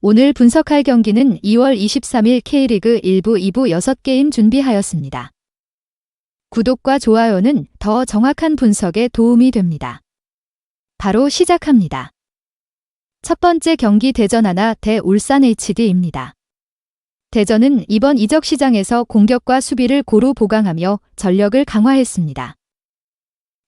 오늘 분석할 경기는 2월 23일 K리그 1부 2부 6게임 준비하였습니다. 구독과 좋아요는 더 정확한 분석에 도움이 됩니다. 바로 시작합니다. 첫 번째 경기 대전 하나 대 울산 HD입니다. 대전은 이번 이적 시장에서 공격과 수비를 고루 보강하며 전력을 강화했습니다.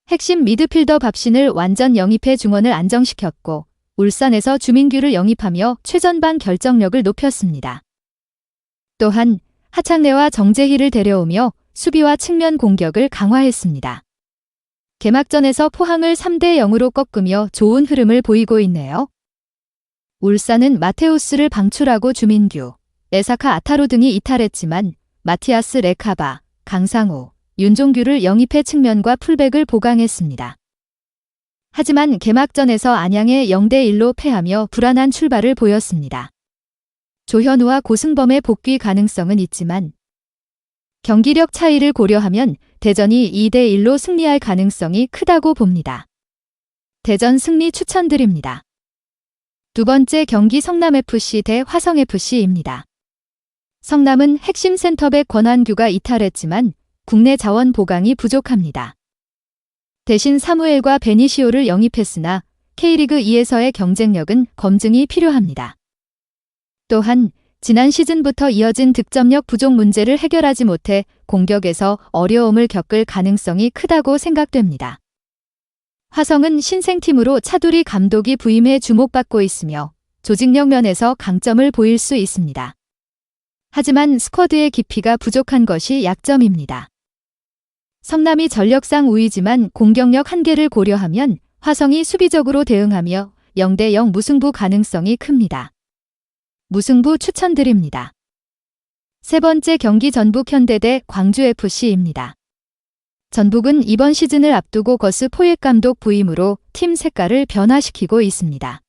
핵심 미드필더 밥신을 완전 영입해 중원을 안정시켰고 울산에서 주민규를 영입하며 최전방 결정력을 높였습니다. 또한 하창래와 정재희를 데려오며 수비와 측면 공격을 강화했습니다. 개막전에서 포항을 3대 0으로 꺾으며 좋은 흐름을 보이고 있네요. 울산은 마테우스를 방출하고 주민규, 에사카 아타루 등이 이탈했지만 마티아스 레카바, 강상우, 윤종규를 영입해 측면과 풀백을 보강했습니다. 하지만 개막전에서 안양에 0대1로 패하며 불안한 출발을 보였습니다. 조현우와 고승범의 복귀 가능성은 있지만 경기력 차이를 고려하면 대전이 2대1로 승리할 가능성이 크다고 봅니다. 대전 승리 추천드립니다. 두 번째 경기 성남FC 대 화성FC입니다. 성남은 핵심 센터백 권한규가 이탈했지만 국내 자원 보강이 부족합니다. 대신 사무엘과 베니시오를 영입했으나 K리그 2에서의 경쟁력은 검증이 필요합니다. 또한 지난 시즌부터 이어진 득점력 부족 문제를 해결하지 못해 공격에서 어려움을 겪을 가능성이 크다고 생각됩니다. 화성은 신생팀으로 차두리 감독이 부임해 주목받고 있으며 조직력 면에서 강점을 보일 수 있습니다. 하지만 스쿼드의 깊이가 부족한 것이 약점입니다. 성남이 전력상 우위지만 공격력 한계를 고려하면 화성이 수비적으로 대응하며 0대0 무승부 가능성이 큽니다. 무승부 추천드립니다. 세 번째 경기 전북 현대 대 광주FC입니다. 전북은 이번 시즌을 앞두고 거스 포옒 감독 부임으로 팀 색깔을 변화시키고 있습니다.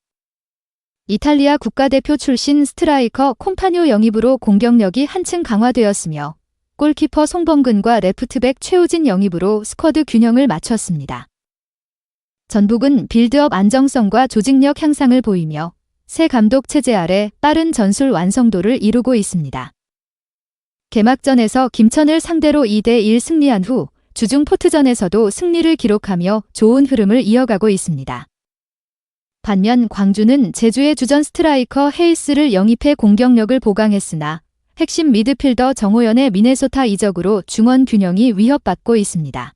이탈리아 국가대표 출신 스트라이커 콤파뇨 영입으로 공격력이 한층 강화되었으며 골키퍼 송범근과 레프트백 최우진 영입으로 스쿼드 균형을 맞췄습니다. 전북은 빌드업 안정성과 조직력 향상을 보이며 새 감독 체제 아래 빠른 전술 완성도를 이루고 있습니다. 개막전에서 김천을 상대로 2대1 승리한 후 주중 포트전에서도 승리를 기록하며 좋은 흐름을 이어가고 있습니다. 반면 광주는 제주의 주전 스트라이커 헤이스를 영입해 공격력을 보강했으나 핵심 미드필더 정호연의 미네소타 이적으로 중원 균형이 위협받고 있습니다.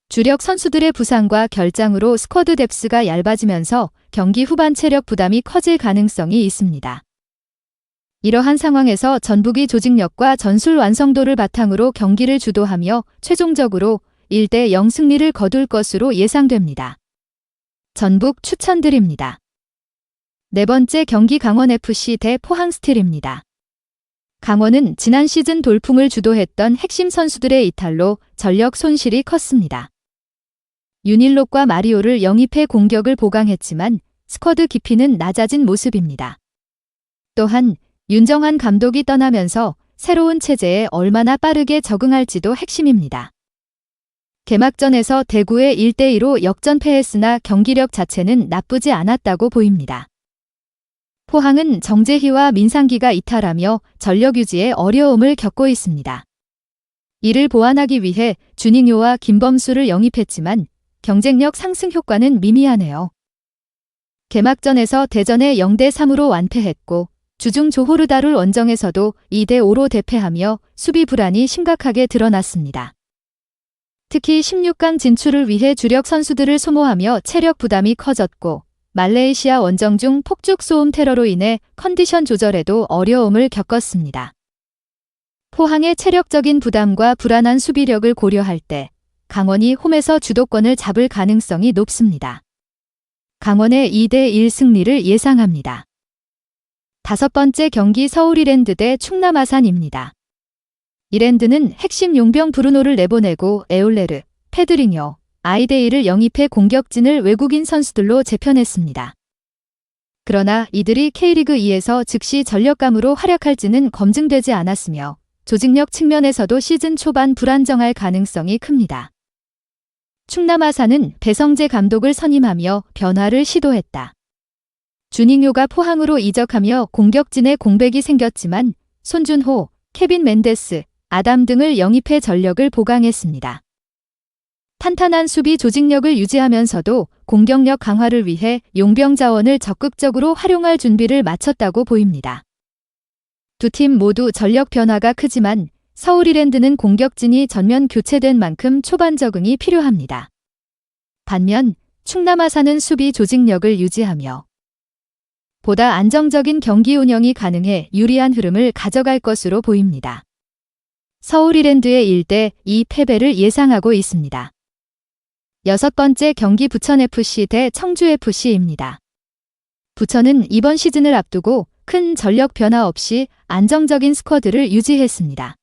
주력 선수들의 부상과 결장으로 스쿼드 뎁스가 얇아지면서 경기 후반 체력 부담이 커질 가능성이 있습니다. 이러한 상황에서 전북이 조직력과 전술 완성도를 바탕으로 경기를 주도하며 최종적으로 1대0 승리를 거둘 것으로 예상됩니다. 전북 추천드립니다. 네 번째 경기 강원FC 대 포항스틸입니다. 강원은 지난 시즌 돌풍을 주도했던 핵심 선수들의 이탈로 전력 손실이 컸습니다. 윤일록과 마리오를 영입해 공격을 보강했지만 스쿼드 깊이는 낮아진 모습입니다. 또한 윤정환 감독이 떠나면서 새로운 체제에 얼마나 빠르게 적응할지도 핵심입니다. 개막전에서 대구에 1대2로 역전패했으나 경기력 자체는 나쁘지 않았다고 보입니다. 포항은 정재희와 민상기가 이탈하며 전력 유지에 어려움을 겪고 있습니다. 이를 보완하기 위해 주닝요와 김범수를 영입했지만 경쟁력 상승 효과는 미미하네요. 개막전에서 대전에 0대3으로 완패했고 주중 조호르다룰 원정에서도 2대5로 대패하며 수비 불안이 심각하게 드러났습니다. 특히 16강 진출을 위해 주력 선수들을 소모하며 체력 부담이 커졌고 말레이시아 원정 중 폭죽 소음 테러로 인해 컨디션 조절에도 어려움을 겪었습니다. 포항의 체력적인 부담과 불안한 수비력을 고려할 때 강원이 홈에서 주도권을 잡을 가능성이 높습니다. 강원의 2대1 승리를 예상합니다. 다섯 번째 경기 서울 이랜드 대 충남 아산입니다. 이랜드는 핵심 용병 브루노를 내보내고 에울레르, 페드리뇨, 아이데이를 영입해 공격진을 외국인 선수들로 재편했습니다. 그러나 이들이 K리그 2에서 즉시 전력감으로 활약할지는 검증되지 않았으며 조직력 측면에서도 시즌 초반 불안정할 가능성이 큽니다. 충남 아산은 배성재 감독을 선임하며 변화를 시도했다. 주닝요가 포항으로 이적하며 공격진에 공백이 생겼지만 손준호, 케빈 멘데스, 아담 등을 영입해 전력을 보강했습니다. 탄탄한 수비 조직력을 유지하면서도 공격력 강화를 위해 용병 자원을 적극적으로 활용할 준비를 마쳤다고 보입니다. 두 팀 모두 전력 변화가 크지만 서울 이랜드는 공격진이 전면 교체된 만큼 초반 적응이 필요합니다. 반면 충남 아산은 수비 조직력을 유지하며 보다 안정적인 경기 운영이 가능해 유리한 흐름을 가져갈 것으로 보입니다. 서울 이랜드의 1대2 패배를 예상하고 있습니다. 6번째 경기 부천FC 대 청주FC입니다. 부천은 이번 시즌을 앞두고 큰 전력 변화 없이 안정적인 스쿼드를 유지했습니다.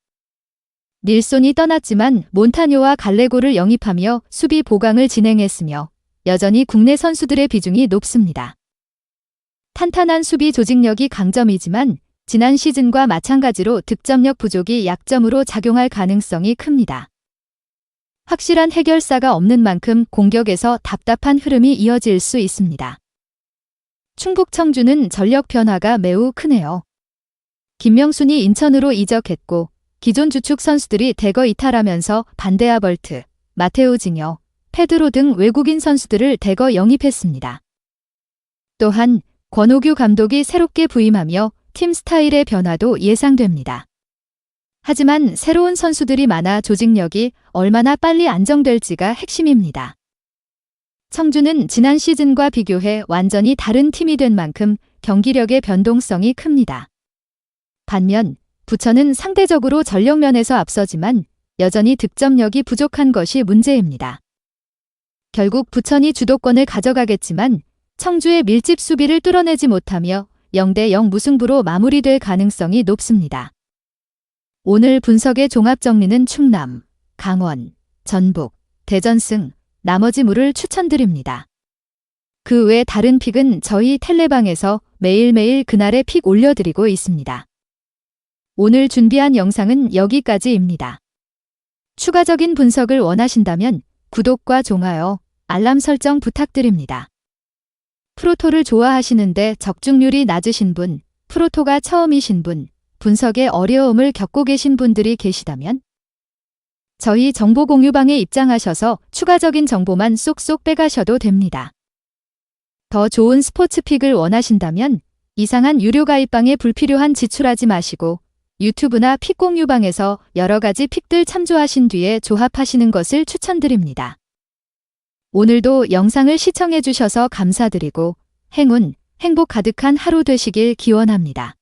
닐손이 떠났지만 몬타뇨와 갈레고를 영입하며 수비 보강을 진행했으며 여전히 국내 선수들의 비중이 높습니다. 탄탄한 수비 조직력이 강점이지만 지난 시즌과 마찬가지로 득점력 부족이 약점으로 작용할 가능성이 큽니다. 확실한 해결사가 없는 만큼 공격에서 답답한 흐름이 이어질 수 있습니다. 충북 청주는 전력 변화가 매우 크네요. 김명순이 인천으로 이적했고 기존 주축 선수들이 대거 이탈하면서 반데아 벌트, 마테오 징여, 페드로 등 외국인 선수들을 대거 영입했습니다. 또한 권오규 감독이 새롭게 부임하며 팀 스타일의 변화도 예상됩니다. 하지만 새로운 선수들이 많아 조직력이 얼마나 빨리 안정될지가 핵심입니다. 청주는 지난 시즌과 비교해 완전히 다른 팀이 된 만큼 경기력의 변동성이 큽니다. 반면 부천은 상대적으로 전력면에서 앞서지만 여전히 득점력이 부족한 것이 문제입니다. 결국 부천이 주도권을 가져가겠지만 청주의 밀집 수비를 뚫어내지 못하며 0대0 무승부로 마무리될 가능성이 높습니다. 오늘 분석의 종합 정리는 충남, 강원, 전북, 대전 승, 나머지 무를 추천드립니다. 그 외 다른 픽은 저희 텔레방에서 매일매일 그날의 픽 올려드리고 있습니다. 오늘 준비한 영상은 여기까지입니다. 추가적인 분석을 원하신다면 구독과 좋아요, 알람 설정 부탁드립니다. 프로토를 좋아하시는데 적중률이 낮으신 분, 프로토가 처음이신 분, 분석에 어려움을 겪고 계신 분들이 계시다면 저희 정보 공유방에 입장하셔서 추가적인 정보만 쏙쏙 빼가셔도 됩니다. 더 좋은 스포츠픽을 원하신다면 이상한 유료 가입방에 불필요한 지출하지 마시고 유튜브나 픽 공유방에서 여러 가지 픽들 참조하신 뒤에 조합하시는 것을 추천드립니다. 오늘도 영상을 시청해 주셔서 감사드리고 행운, 행복 가득한 하루 되시길 기원합니다.